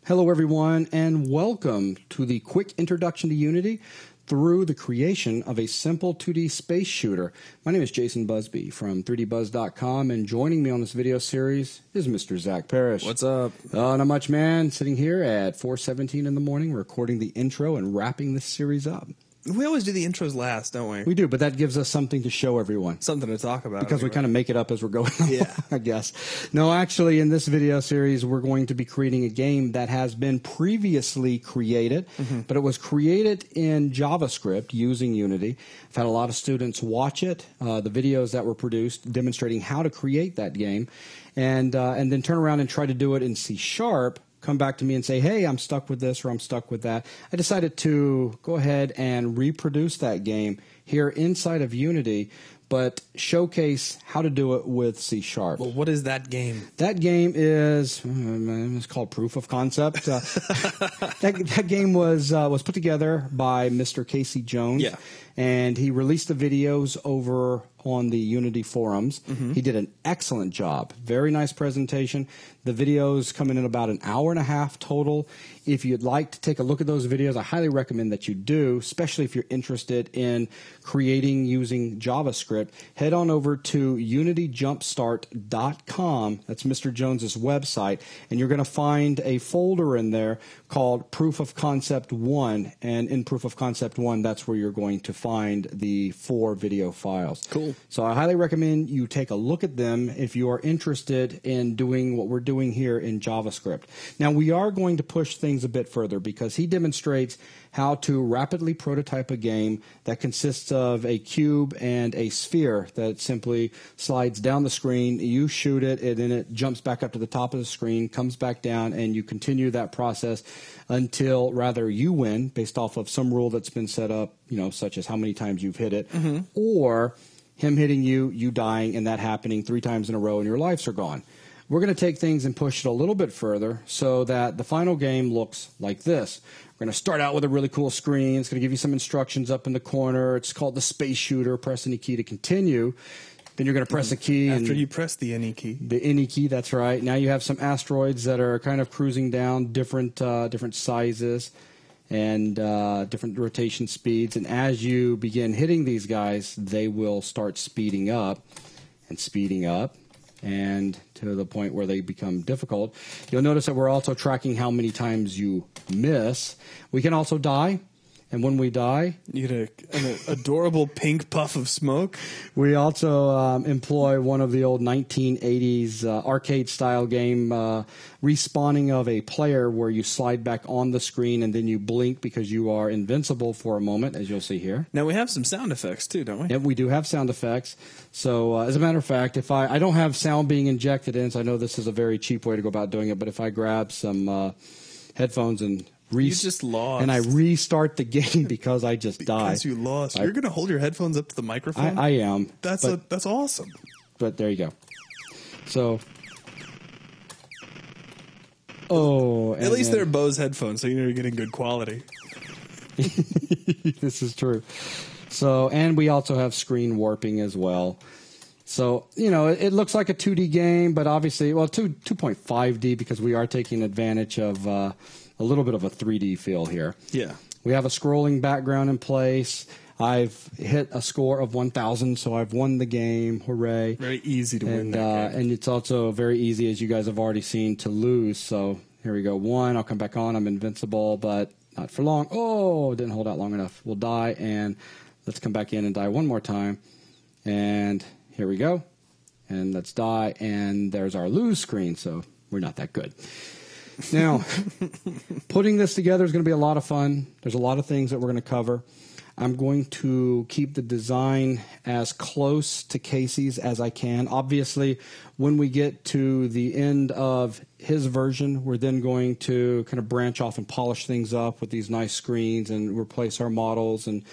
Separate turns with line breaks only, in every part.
Hello, everyone, and welcome to the quick introduction to Unity through the creation of a simple 2D space shooter. My name is Jason Busby from 3dbuzz.com, and joining me on this video series is Mr. Zach Parrish.
What's up?
Not much, man. Sitting here at 4:17 in the morning, recording the intro and wrapping this series up.
We always do the intros last, don't we?
We do, but that gives us something to show everyone.
Something to talk about.
Because we kind of make it up as we're going along,
Yeah.
I guess. No, actually, in this video series, we're going to be creating a game that has been previously created, but it was created in JavaScript using Unity. I've had a lot of students watch it, the videos that were produced demonstrating how to create that game, and then turn around and try to do it in C#, come back to me and say, hey, I'm stuck with this or I'm stuck with that. I decided to go ahead and reproduce that game here inside of Unity, but showcase how to do it with C#.
Well, what is that game?
That game is it's called Proof of Concept. That game was put together by Mr. Casey Jones,
Yeah.
and he released the videos over on the Unity forums. He did an excellent job. Very nice presentation. The videos come in about an hour and a half total. If you'd like to take a look at those videos, I highly recommend that you do, especially if you're interested in creating using JavaScript. Head on over to unityjumpstart.com. That's Mr. Jones's website, and you're going to find a folder in there called Proof of Concept 1, and in Proof of Concept 1, that's where you're going to find the 4 video files.
Cool.
So I highly recommend you take a look at them if you are interested in doing what we're doing here in JavaScript. Now, we are going to push things a bit further because he demonstrates how to rapidly prototype a game that consists of a cube and a sphere that simply slides down the screen. You shoot it, and then it jumps back up to the top of the screen, comes back down, and you continue that process until rather you win based off of some rule that's been set up, such as how many times you've hit it, or him hitting you, you dying, and that happening 3 times in a row, and your lives are gone. We're going to take things and push it a little bit further so that the final game looks like this. We're going to start out with a really cool screen. It's going to give you some instructions up in the corner. It's called the space shooter. Press any key to continue. Then you're going to press a key.
After you press the any key.
The any key, that's right. Now you have some asteroids that are kind of cruising down different sizes and different rotation speeds. And as you begin hitting these guys, they will start speeding up and to the point where they become difficult. You'll notice that we're also tracking how many times you miss. We can also die. And when we die,
You get an adorable pink puff of smoke.
we also employ one of the old 1980s arcade-style game respawning of a player where you slide back on the screen and then you blink because you are invincible for a moment, as you'll see here.
Now, we have some sound effects, too, don't we?
And we do have sound effects. So, as a matter of fact, if I don't have sound being injected in, so I know this is a very cheap way to go about doing it, but if I grab some headphones and
You just lost.
and I restart the game because I just died.
Because you lost. You're going to hold your headphones up to the microphone?
I am.
That's awesome.
But there you go. So,
At least they're Bose headphones, so you're getting good quality.
This is true. So, and we also have screen warping as well. So, it looks like a 2D game, but obviously, 2.5D because we are taking advantage of a little bit of a 3D feel here.
Yeah.
We have a scrolling background in place. I've hit a score of 1,000, so I've won the game. Hooray.
Very easy to win that game.
And it's also very easy, as you guys have already seen, to lose. So here we go. 1, I'll come back on. I'm invincible, but not for long. Oh, didn't hold out long enough. We'll die, and let's come back in and die one more time. And here we go. And let's die, and there's our lose screen, so we're not that good. Now, putting this together is going to be a lot of fun. There's a lot of things that we're going to cover. I'm going to keep the design as close to Casey's as I can. Obviously, when we get to the end of his version, we're then going to kind of branch off and polish things up with these nice screens and replace our models and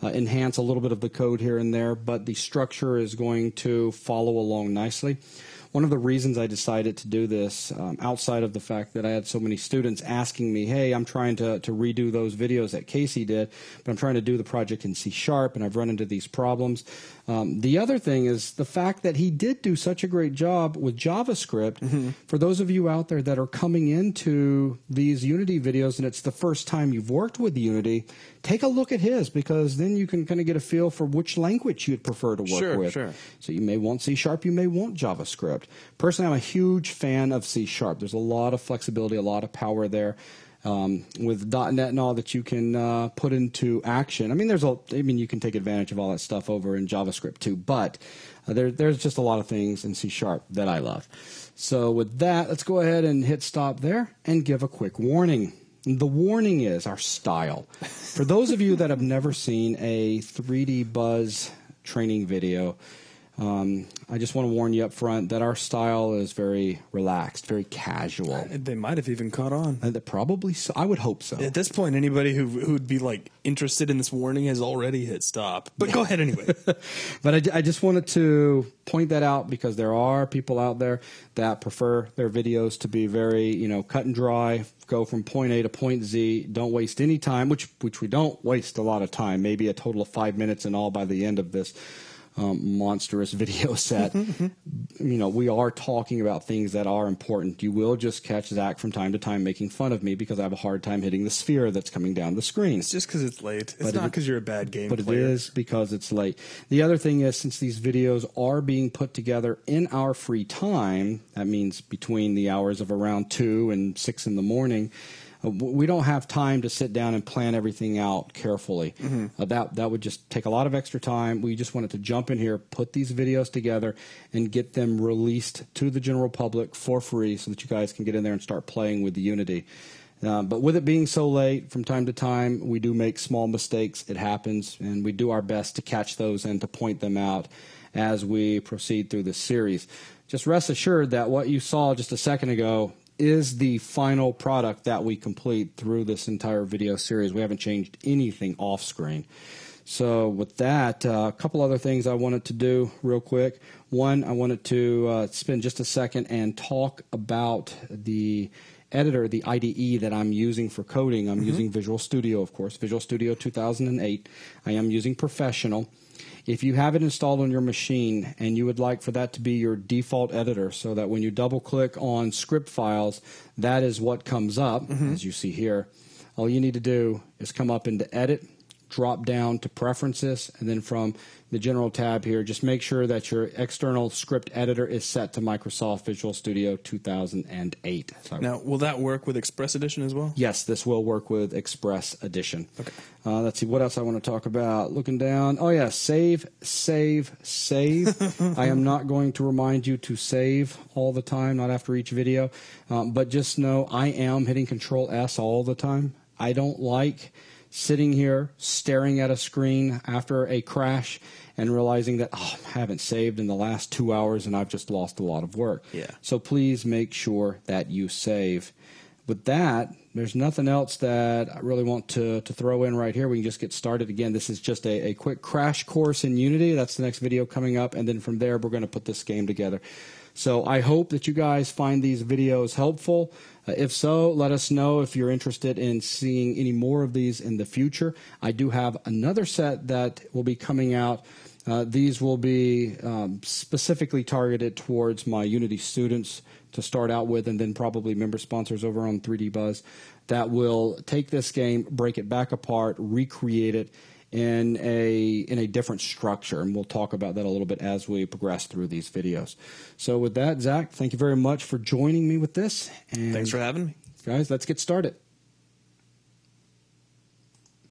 enhance a little bit of the code here and there, but the structure is going to follow along nicely. one of the reasons I decided to do this, outside of the fact that I had so many students asking me, hey, I'm trying to redo those videos that Casey did, but I'm trying to do the project in C#, and I've run into these problems. The other thing is the fact that he did do such a great job with JavaScript. For those of you out there that are coming into these Unity videos and it's the first time you've worked with Unity, take a look at his, because then you can kind of get a feel for which language you'd prefer to work with.
Sure.
So you may want C#, you may want JavaScript. Personally, I'm a huge fan of C#. There's a lot of flexibility, a lot of power there. With .NET and all that you can put into action. I mean, you can take advantage of all that stuff over in JavaScript too, but there's just a lot of things in C# that I love. So with that, let's go ahead and hit stop there and give a quick warning. The warning is our style. For those of you that have never seen a 3D Buzz training video, I just want to warn you up front that our style is very relaxed, very casual.
They might have even caught on.
Probably so. I would hope so.
At this point, anybody who'd be like interested in this warning has already hit stop. But go ahead anyway.
But I just wanted to point that out because there are people out there that prefer their videos to be very, cut and dry, go from point A to point Z, don't waste any time, which we don't waste a lot of time, maybe a total of 5 minutes in all by the end of this monstrous video set. We are talking about things that are important. You will just catch Zach from time to time making fun of me because I have a hard time hitting the sphere that's coming down the screen.
It's just because it's late. It's not because you're a bad game player.
But it is because it's late. The other thing is, since these videos are being put together in our free time, that means between the hours of around 2 and 6 in the morning, we don't have time to sit down and plan everything out carefully. That would just take a lot of extra time. We just wanted to jump in here, put these videos together, and get them released to the general public for free so that you guys can get in there and start playing with the Unity. But with it being so late, from time to time, we do make small mistakes. It happens, and we do our best to catch those and to point them out as we proceed through this series. Just rest assured that what you saw just a second ago is the final product that we complete through this entire video series. We haven't changed anything off screen. So with that, a couple other things I wanted to do real quick. One, I wanted to spend just a second and talk about the editor, the IDE that I'm using for coding. I'm using Visual Studio, of course, Visual Studio 2008. I am using Professional. If you have it installed on your machine and you would like for that to be your default editor so that when you double-click on script files, that is what comes up, as you see here, all you need to do is come up into Edit, drop down to Preferences, and then from the General tab here, just make sure that your external script editor is set to Microsoft Visual Studio 2008. So
now, will that work with Express Edition as well?
Yes, this will work with Express Edition.
Okay.
Let's see, what else I want to talk about. Looking down. Oh, yeah, save. I am not going to remind you to save all the time, not after each video. But just know I am hitting Control-S all the time. I don't like sitting here staring at a screen after a crash and realizing that, I haven't saved in the last 2 hours and I've just lost a lot of work.
Yeah.
So please make sure that you save. With that, there's nothing else that I really want to throw in right here. We can just get started. Again, this is just a quick crash course in Unity. That's the next video coming up. And then from there, we're going to put this game together. So I hope that you guys find these videos helpful. If so, let us know if you're interested in seeing any more of these in the future. I do have another set that will be coming out. These will be specifically targeted towards my Unity students to start out with, and then probably member sponsors over on 3D Buzz that will take this game, break it back apart, recreate it in a different structure, and we'll talk about that a little bit as we progress through these videos. So with that, Zach, thank you very much for joining me with this. And
thanks for having me.
Guys, let's get started.